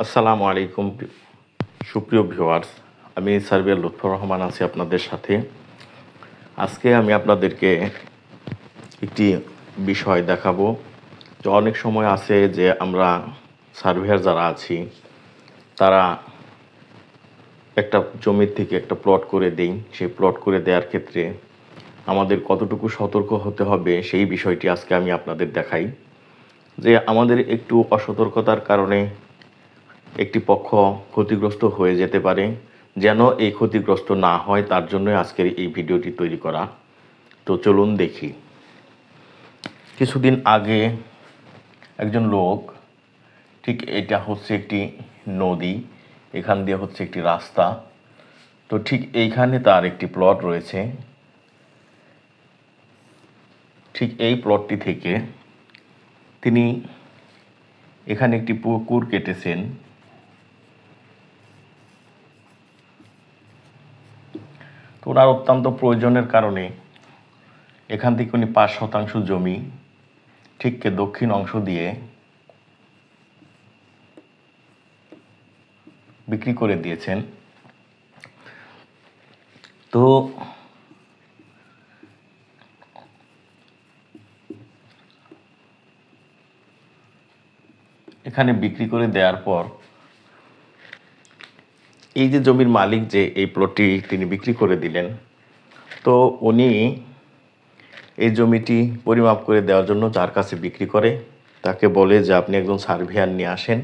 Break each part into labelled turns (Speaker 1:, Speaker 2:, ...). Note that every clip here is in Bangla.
Speaker 1: আসসালামু আলাইকুম সুপ্রিয় ভিউয়ার্স। আমি সার্বিয়ার লুৎফর রহমান আছি আপনাদের সাথে। আজকে আমি আপনাদেরকে একটি বিষয় দেখাবো যে অনেক সময় আছে যে আমরা সার্ভেয়ার যারা আছি তারা একটা জমির থেকে একটা প্লট করে দেই। সেই প্লট করে দেওয়ার ক্ষেত্রে আমাদের কতটুকু সতর্ক হতে হবে সেই বিষয়টি আজকে আমি আপনাদের দেখাই। যে আমাদের একটু অসতর্কতার কারণে একটি পক্ষ ক্ষতিগ্রস্ত হয়ে যেতে পারে। যেন এই ক্ষতিগ্রস্ত না হয় তার জন্যই আজকের এই ভিডিওটি তৈরি করা। তো চলুন দেখি। কিছুদিন আগে একজন লোক, ঠিক এটা হচ্ছে একটি নদী, এখান দিয়ে হচ্ছে একটি রাস্তা, তো ঠিক এইখানে তার একটি প্লট রয়েছে। ঠিক এই প্লটটি থেকে তিনি এখানে একটি পুকুর কেটেছেন। তো ওনার অত্যন্ত প্রয়োজনের কারণে এখান থেকে উনি 5% জমি ঠিক দক্ষিণ অংশ দিয়ে বিক্রি করে দিয়েছেন। তো এখানে বিক্রি করে দেওয়ার পর এই যে জমির মালিক যে এই প্লটটি তিনি বিক্রি করে দিলেন, তো উনি এই জমিটি পরিমাপ করে দেওয়ার জন্য যার কাছে বিক্রি করে তাকে বলে যে আপনি একজন সার্ভেয়ার নিয়ে আসেন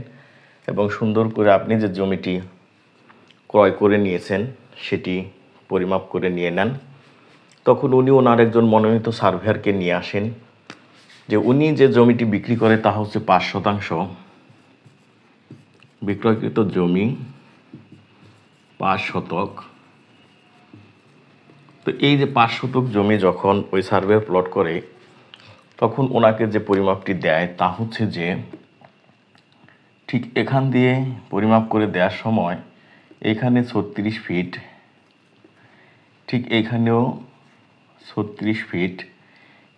Speaker 1: এবং সুন্দর করে আপনি যে জমিটি ক্রয় করে নিয়েছেন সেটি পরিমাপ করে নিয়ে নেন। তখন উনি ওনার একজন মনোনীত সার্ভেয়ারকে নিয়ে আসেন যে উনি যে জমিটি বিক্রি করে তা হচ্ছে 5%। বিক্রয়কৃত জমি 5 শতক। তো এই যে 5 শতক জমি যখন ওই সার্ভেয়ার প্লট করে তখন ওনাকে যে পরিমাপটি দেয় তা হচ্ছে যে ঠিক এখান দিয়ে পরিমাপ করে দেওয়ার সময় এখানে 36 ফিট, ঠিক এইখানেও 36 ফিট,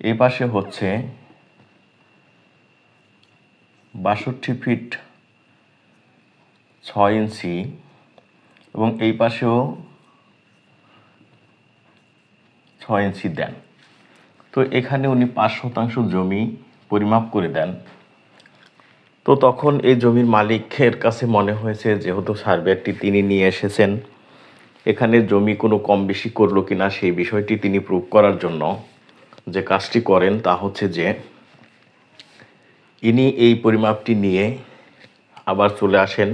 Speaker 1: এই পাশে হচ্ছে 62 ফিট 6 ইঞ্চি এবং এই পাশেও 6 ইঞ্চি দেন। তো এখানে উনি 5% জমি পরিমাপ করে দেন। তো তখন এই জমির মালিকের কাছে মনে হয়েছে যেহেতু সার্ভেয়ারটি তিনি নিয়ে এসেছেন, এখানে জমি কোনো কম বেশি করলো কিনা সেই বিষয়টি তিনি প্রুভ করার জন্য যে কাজটি করেন তা হচ্ছে যে ইনি এই পরিমাপটি নিয়ে আবার চলে আসেন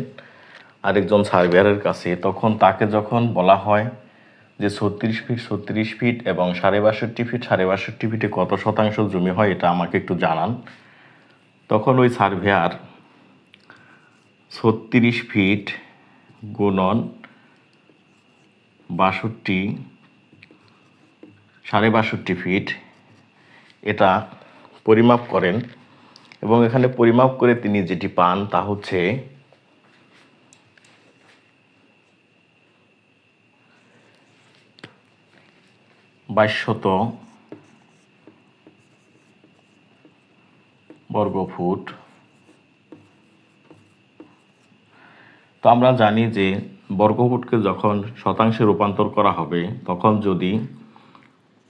Speaker 1: আরেকজন সার্ভেয়ারের কাছে। তখন তাকে যখন বলা হয় যে 36 ফিট 36 ফিট এবং 62.5 ফিট 62.5 ফিটে কত শতাংশ জমি হয় এটা আমাকে একটু জানান, তখন ওই সার্ভেয়ার 36 ফিট গুণন 62 62.5 ফিট এটা পরিমাপ করেন এবং এখানে পরিমাপ করে তিনি যেটি পান তা হচ্ছে 2200 বর্গফুট। তো আমরা জানি যে বর্গফুটকে যখন শতাংশে রূপান্তর করা হবে তখন যদি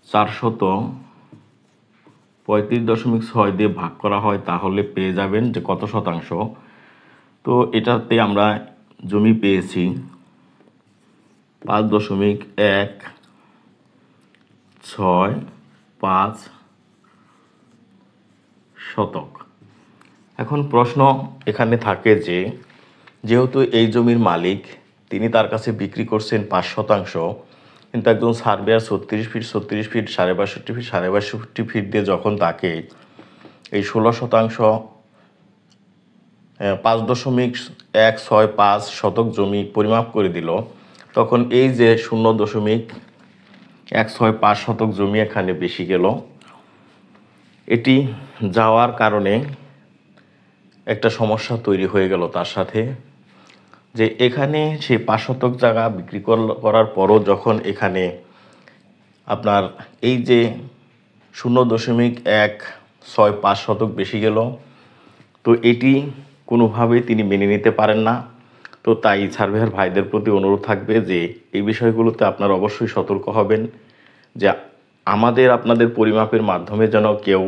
Speaker 1: 435.6 দিয়ে ভাগ করা হয় তাহলে পেয়ে যাবেন যে কত শতাংশ। তো এটাতে আমরা জমি পেয়েছি 5.165 শতক। এখন প্রশ্ন এখানে থাকে যে যেহেতু এই জমির মালিক তিনি তার কাছে বিক্রি করছেন 5%, কিন্তু একজন surveyor 36 feet 36 feet 62.5 feet 62.5 feet দিয়ে যখন তাকে এই 16% 5.165 শতক জমি পরিমাপ করে দিল, তখন এই যে 0.165 শতক জমি এখানে বেশি গেল। এটি যাওয়ার কারণে একটা সমস্যা তৈরি হয়ে গেল তার সাথে, যে এখানে সেই 5 শতক জায়গা বিক্রি করার পরও যখন এখানে আপনার এই যে 0.165 শতক বেশি গেল, তো এটি কোনোভাবেই তিনি মেনে নিতে পারেন না। তো তাই সার্ভেয়ার ভাইদের প্রতি অনুরোধ থাকবে যে এই বিষয়গুলোতে আপনারা অবশ্যই সতর্ক হবেন, যে আমাদের আপনাদের পরিমাপের মাধ্যমে যেন কেউ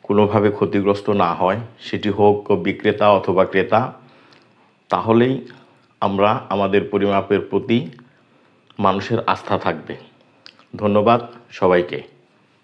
Speaker 1: কোনোভাবে ক্ষতিগ্রস্ত না হয়, সেটি হোক বিক্রেতা অথবা ক্রেতা। তাহলেই আমরা আমাদের পরিমাপের প্রতি মানুষের আস্থা থাকবে। ধন্যবাদ সবাইকে।